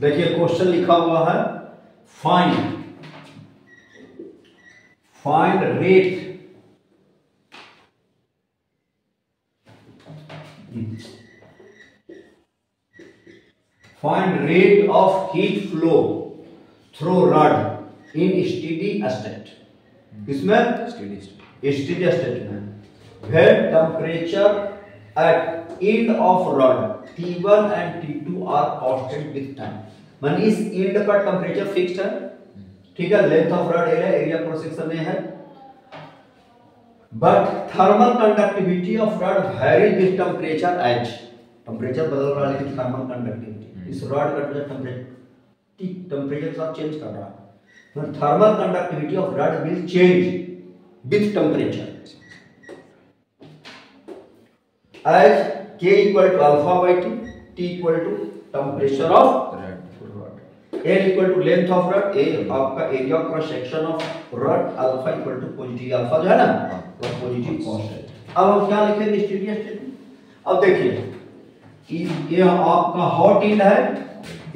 देखिए क्वेश्चन लिखा हुआ है find rate of heat flow through rod in steady state. किसमें? स्टेडी स्टेट में। When temperature at end of rod T1 and T2 are constant with time, मान इस and पर टेम्परेचर फिक्स्ड है, ठीक है, लेंथ ऑफ रॉड एल है, area cross section में है, but thermal conductivity of rod varies with temperature H. Temperature बदल रहा है लेकिन थर्मल कंडक्टिविटी इस रॉड का जो टेम्परेचर के साथ चेंज कर रहा है। Thermal conductivity of rod will change with temperature as K equal to alpha by T, T equal to temperature of rod, L equal to length of rod, A आपका area cross section of rod, alpha equal to positive, alpha जो है ना वो positive constant. अब हम क्या लिखेंगे steady state में? अब देखिए ये आपका हॉट एंड है,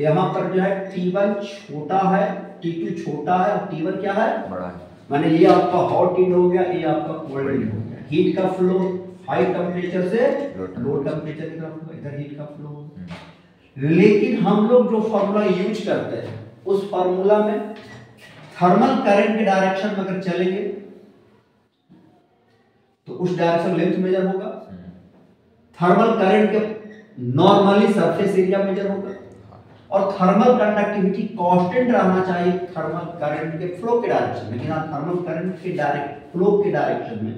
यहाँ पर जो है T1 छोटा है, T2 छोटा है और T1 क्या है? बड़ा है। माने ये आपका हॉट एंड हो गया, ये आपका कोल्ड एंड हो गया। हीट का फ्लो हाई टेम्परेचर से लो टेम्परेचर की तरफ, इधर हीट का फ्लो। लेकिन हम लोग जो फार्मूला यूज करते हैं उस फार्मूला में थर्मल करंट के डायरेक्शन में अगर चलेंगे तो उस डायरेक्शन लेंथ मेजर होगा, थर्मल करंट के नॉर्मली सरफेस एरिया मेजर होगा, और थर्मल कंडक्टिविटी कांस्टेंट रहना चाहिए थर्मल करंट के फ्लो के डायरेक्शन में। लेकिन थर्मल करंट के डायरेक्ट फ्लो के डायरेक्शन में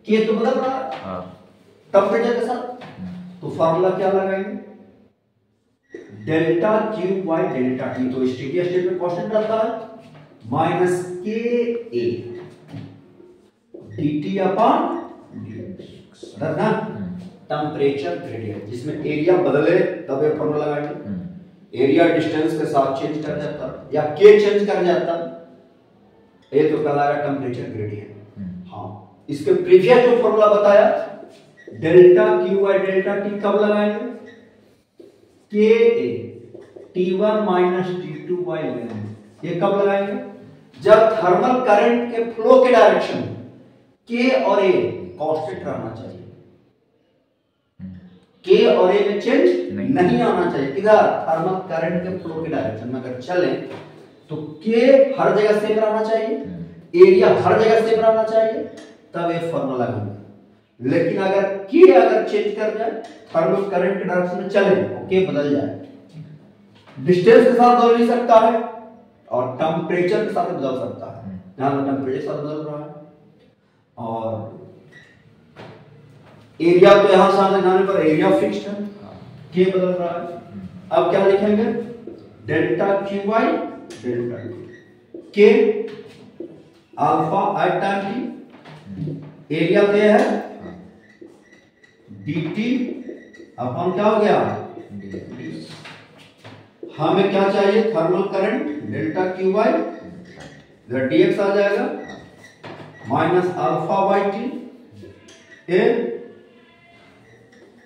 के तो बदल रहा है टेम्परेचर के साथ, तो फार्मूला क्या लगाएंगे? Delta Q by delta T, तो स्टेडी स्टेट में कांस्टेंट रहता है माइनस के ए dt अपॉन dx, ना टेम्परेचर ग्रेडियंट, जिसमें एरिया बदले तब ये फार्मूला लगाएंगे। एरिया डिस्टेंस के साथ चेंज कर जाता या के चेंज कर जाता, ये तो कहलाएगा टेम्परेचर ग्रेडियंट। हाँ, इसके प्रीवियस जो फार्मूला बताया delta Q by delta T कब लगाएंगे? के ए T1 minus T2 by length, ये कब लगाएंगे? जब थर्मल करंट के फ्लो के डायरेक्शन के और ए कांस्टेंट रहना चाहिए, के और ए में चेंज नहीं आना चाहिए। किधर? थर्मल करंट के फ्लो के डायरेक्शन में अगर चले तो के हर जगह सेम रहना चाहिए, एरिया हर जगह सेम रहना चाहिए, तब ये फार्मूला लगेगा। लेकिन अगर चेंज कर जाए थर्मल करंट के डायरेक्शन में चले तो के बदल जाए, डिस्टेंस के साथ बदल नहीं सकता है और टेम्परेचर के साथ बदल सकता है। यहां टेम्परेचर के साथ बदल रहा है और एरिया तो यहां सामने जाने पर एरिया फिक्स्ड है, के बदल रहा है। अब क्या लिखेंगे? Delta Q by delta T, K alpha at time T, area तो है dt अपॉन क्या हो गया? हमें क्या चाहिए? Thermal current delta Q by dx आ जाएगा माइनस अल्फा बाई टी, ए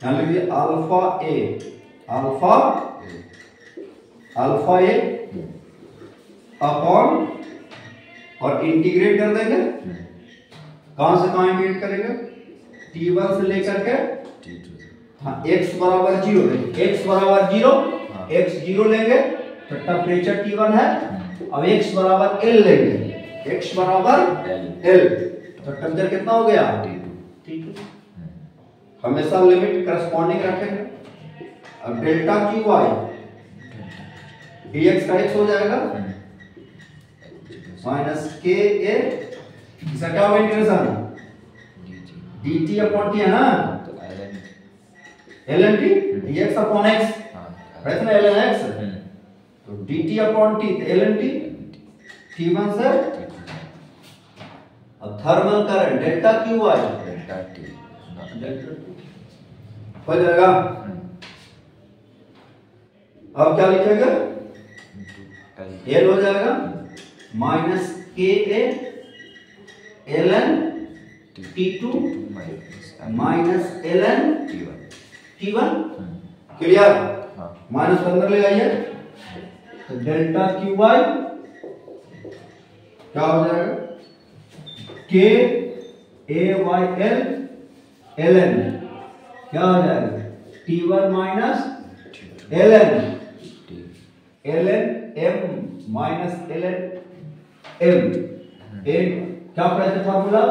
यहां लिखिए अल्फा ए अपॉन, और इंटीग्रेट कर देंगे, कहां से कहां इंटीग्रेट करेंगे? T1 से लेकर के हाँ x बराबर 0 लेंगे, x बराबर 0, x 0 लेंगे तो टेम्परेचर T1 है। अब x बराबर L लेंगे, x बराबर L तो टेम्परेचर कितना हो गया? T2। हमेशा लिमिट करस्पॉन्डिंग रखेंगे। अब डेल्टा क्यू वाई dx का x हो जाएगा माइनस के ए, इसका क्या होगा इंटीग्रेशन? dt अपॉन t है ना, ln t dx upon x है ना, ln x, तो dt upon t ln t T1 से। अब thermal current delta Q by delta T हो जाएगा। अब क्या लिखेगा? l हो जाएगा माइनस के ए ln T2 minus ln T1। Clear? Minus अंदर ले आइए, तो डेल्टा क्यू वाई क्या हो जाएगा, K A Y L L N क्या हो जाएगा, T one minus L N M minus L N M क्या कहते हैं फॉर्मूला,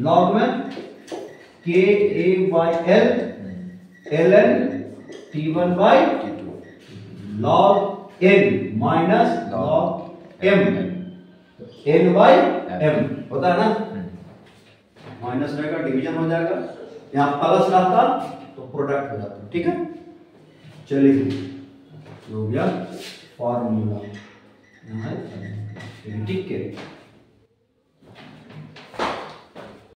लॉग में K A Y L N T one by log N minus log M N by M होता है ना, माइनस रहेगा डिवीजन हो जाएगा, यहाँ प्लस रहता तो प्रोडक्ट हो जाता, ठीक है। चलिए हो गया फॉर्मूला, ठीक है।